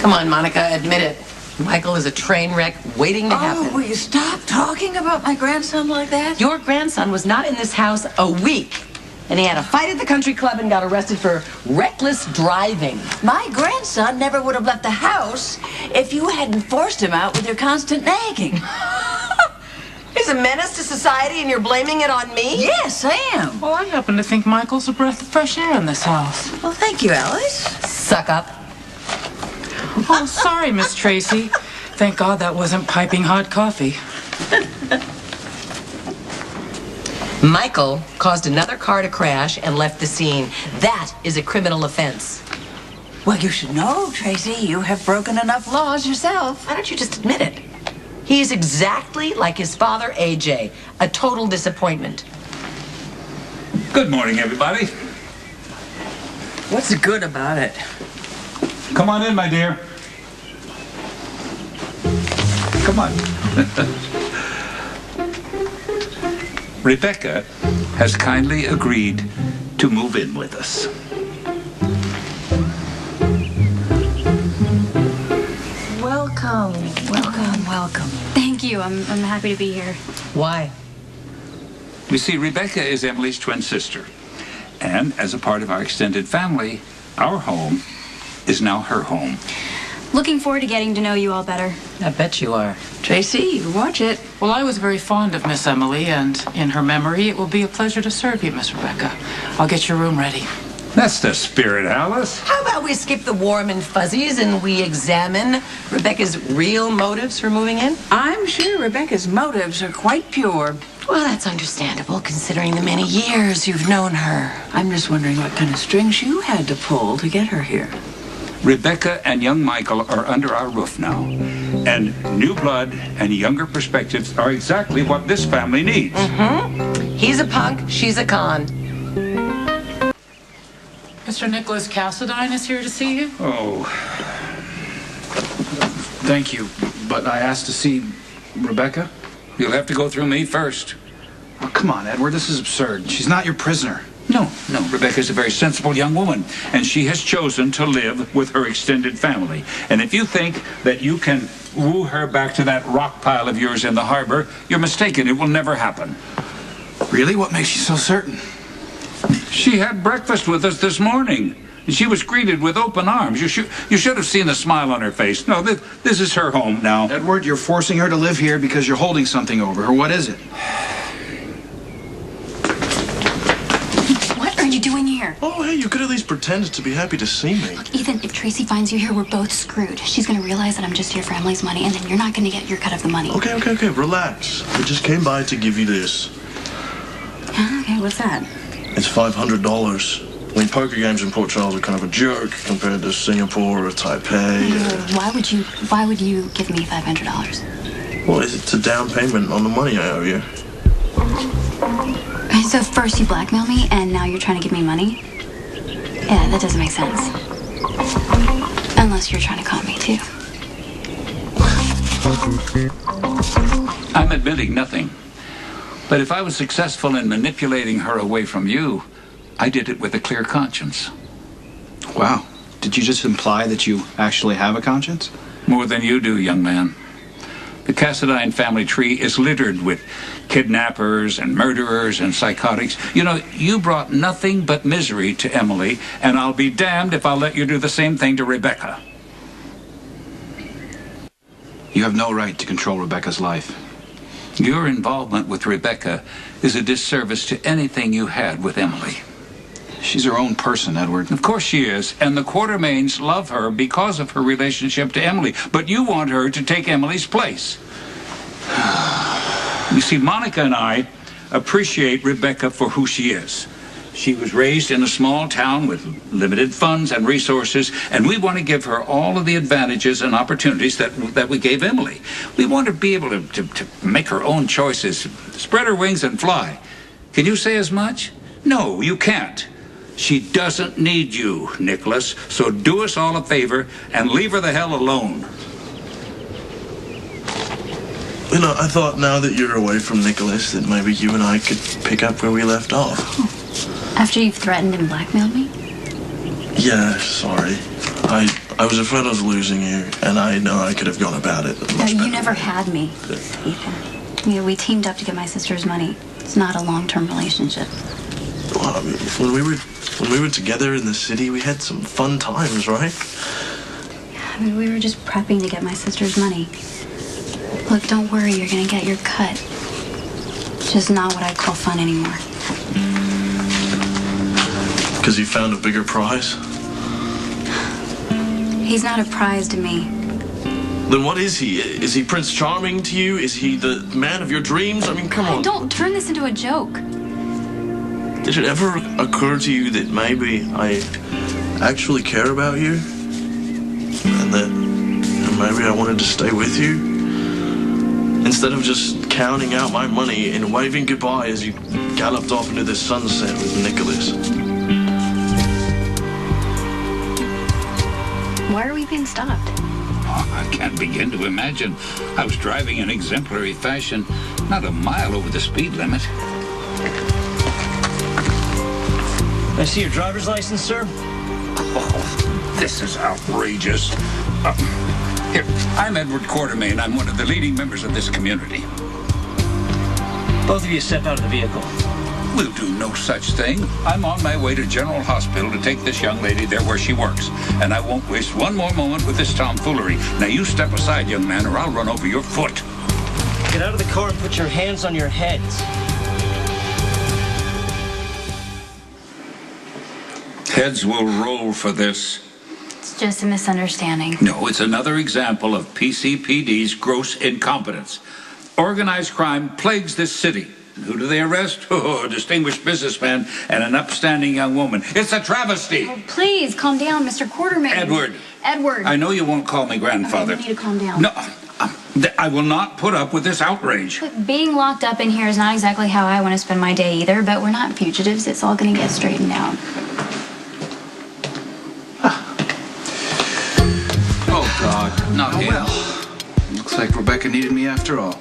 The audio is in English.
Come on, Monica, admit it. Michael is a train wreck waiting to happen. Oh, will you stop talking about my grandson like that? Your grandson was not in this house a week, and he had a fight at the country club and got arrested for reckless driving. My grandson never would have left the house if you hadn't forced him out with your constant nagging. He's a menace to society, and you're blaming it on me? Yes, I am. Well, I happen to think Michael's a breath of fresh air in this house. Well, thank you, Alice. Suck up. Oh, sorry, Miss Tracy. Thank God that wasn't piping hot coffee. Michael caused another car to crash and left the scene. That is a criminal offense. Well, you should know, Tracy. You have broken enough laws yourself. Why don't you just admit it? He is exactly like his father, AJ. A total disappointment. Good morning, everybody. What's good about it? Come on in, my dear. Come on. Rebecca has kindly agreed to move in with us. Welcome, welcome, welcome. Thank you. I'm happy to be here. Why? You see, Rebecca is Emily's twin sister. And as a part of our extended family, our home is now her home. Looking forward to getting to know you all better. I bet you are. Tracy, watch it. Well, I was very fond of Miss Emily, and in her memory, it will be a pleasure to serve you, Miss Rebecca. I'll get your room ready. That's the spirit, Alice. How about we skip the warm and fuzzies and we examine Rebecca's real motives for moving in? I'm sure Rebecca's motives are quite pure. Well, that's understandable, considering the many years you've known her. I'm just wondering what kind of strings you had to pull to get her here. Rebecca and young Michael are under our roof now. And new blood and younger perspectives are exactly what this family needs. He's a punk, she's a con. Mr. Nicholas Cassadine is here to see you. Oh, Thank you, but I asked to see Rebecca. you'll have to go through me first. Oh, come on, Edward, this is absurd. She's not your prisoner. No, Rebecca's a very sensible young woman, and she has chosen to live with her extended family. And if you think that you can woo her back to that rock pile of yours in the harbor, you're mistaken. It will never happen. Really? What makes you so certain? She had breakfast with us this morning. She was greeted with open arms. You should have seen the smile on her face. No, this is her home now. Edward, you're forcing her to live here because you're holding something over her. What is it? What are you doing here? Oh, hey, you could at least pretend to be happy to see me. Look, Ethan, if Tracy finds you here, we're both screwed. She's gonna realize that I'm just here for Emily's money, and then you're not gonna get your cut of the money. Okay, relax. I just came by to give you this. Okay, what's that? It's $500. I mean, poker games in Port Charles are kind of a joke compared to Singapore or Taipei. Why would you give me $500? Well, it's a down payment on the money I owe you. So first you blackmail me, and now you're trying to give me money? Yeah, that doesn't make sense. Unless you're trying to con me, too. I'm admitting nothing. But if I was successful in manipulating her away from you, I did it with a clear conscience. Wow. Did you just imply that you actually have a conscience? More than you do, young man. The Cassadine family tree is littered with kidnappers and murderers and psychotics. You know, you brought nothing but misery to Emily, and I'll be damned if I'll let you do the same thing to Rebecca. You have no right to control Rebecca's life. Your involvement with Rebecca is a disservice to anything you had with Emily. She's her own person, Edward. Of course she is, and the Quartermaines love her because of her relationship to Emily, but you want her to take Emily's place. You see, Monica and I appreciate Rebecca for who she is. She was raised in a small town with limited funds and resources, and we want to give her all of the advantages and opportunities that we gave Emily. We want her to be able to make her own choices, spread her wings and fly. Can you say as much? No, you can't. She doesn't need you, Nicholas, so do us all a favor and leave her the hell alone. You know, I thought now that you're away from Nicholas that maybe you and I could pick up where we left off. After you've threatened and blackmailed me? Yeah, sorry. I was afraid of losing you, and I know I could have gone about it much better. You never had me, Ethan. You know, we teamed up to get my sister's money. It's not a long-term relationship. Well, I mean, when we were together in the city, we had some fun times, right? I mean, we were just prepping to get my sister's money. Look, don't worry, you're gonna get your cut. It's just not what I call fun anymore. Because you found a bigger prize? He's not a prize to me. Then what is he? Is he Prince Charming to you? Is he the man of your dreams? I mean, come on. Don't turn this into a joke. Did it ever occur to you that maybe I actually care about you? And that maybe I wanted to stay with you? Instead of just counting out my money and waving goodbye as you galloped off into the sunset with Nicholas. Why are we being stopped? Oh, I can't begin to imagine. I was driving in exemplary fashion, not a mile over the speed limit. I see your driver's license, sir. Oh, this is outrageous. Here, I'm Edward Quartermaine. I'm one of the leading members of this community. Both of you step out of the vehicle. We'll do no such thing. I'm on my way to General Hospital to take this young lady there where she works. And I won't waste one more moment with this tomfoolery. Now you step aside, young man, or I'll run over your foot. Get out of the car and put your hands on your heads. Heads will roll for this. It's just a misunderstanding. No, it's another example of PCPD's gross incompetence. Organized crime plagues this city. And who do they arrest? Oh, a distinguished businessman and an upstanding young woman. It's a travesty. Oh, please, calm down, Mr. Quartermaine. Edward. Edward. I know you won't call me grandfather. Okay, you need to calm down. No, I will not put up with this outrage. Look, being locked up in here is not exactly how I want to spend my day either, but we're not fugitives. It's all going to get straightened out. Oh, God. Not him. Well, looks like Rebecca needed me after all.